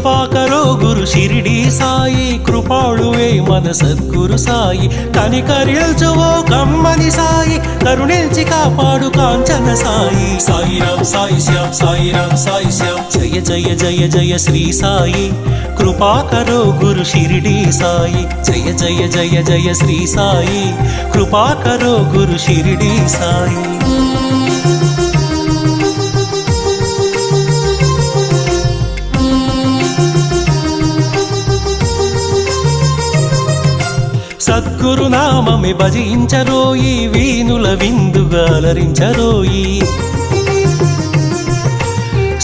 कृपा करो गुरु शिरडी साई कृपाळुवे मन सद्गुरु साई कनिकरिल्चुवो कम्मनि साई करुणिंचि कापाडु कांचन साई साई राम साई श्याम जय जय जय जय श्री साई कृपा करो गुरु शिरडी साई जय जय जय जय श्री साई कृपा करो गुरु शिरडी साई సద్గురు నామమే భజించరోయి వీనుల విందుగా అలరించరోయి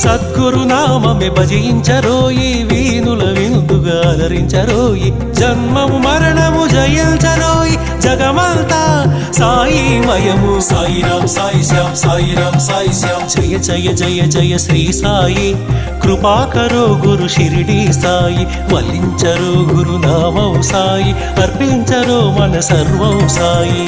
సద్గురు నామమే భజించరోయి వీనుల విందుగా అలరించరోయి జన్మము మరణము జయించరోయి జగమంతా సాయిమయము సాయి రామ్ సాయి శ్యామ్ జయ జయ జయ జయ శ్రీ సాయి कृपा करो गुरु शिरडी साई वल्लिंचरो गुरु नामं साई अर्पिंचरो मन सर्वं साई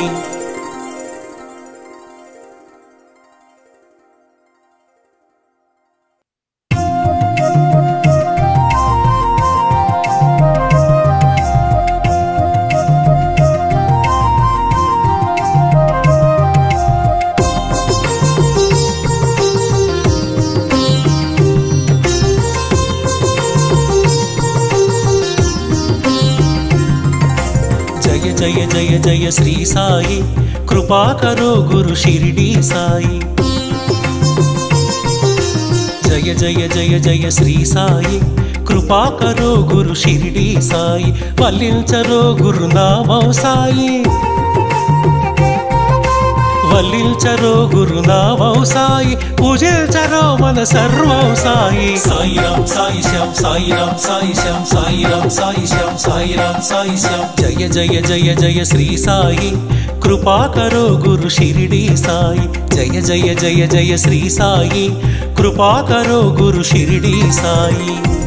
जय जय जय श्री साई कृपा करो गुरु शिरडी साई जय जय जय जय श्री साई कृपा करो गुरु शिरडी साई वल्लिंचरो गुरु नामं साई वल्लिंचरो गुरु नामं साई पूजिंचरो मन सर्वं साई साई राम साई श्याम जय जय जय जय श्री साई कृपा करो गुरु शिरडी साई जय जय जय जय श्री साई कृपा करो गुरु शिरडी साई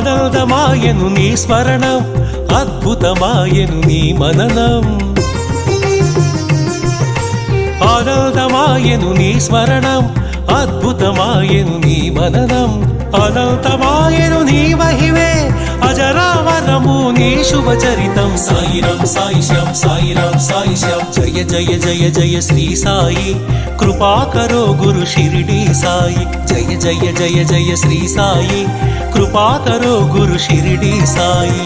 ఆనందమాయను నీ స్మరణం అద్భుతమాయను నీ మననం ఆనందమాయను నీ స్మరణం అద్భుతమాయను నీ మననం అనంతమాయను నీ మహిమే అజరామరము నీ శుభచరితం సాయి రామ్ సాయి శ్యామ్ జయ జయ జయ జయ శ్రీ సాయి कृपा करो गुरु शिरडी साई जय जय जय जय श्री साई कृपा करो गुरु शिरडी साई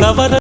नवर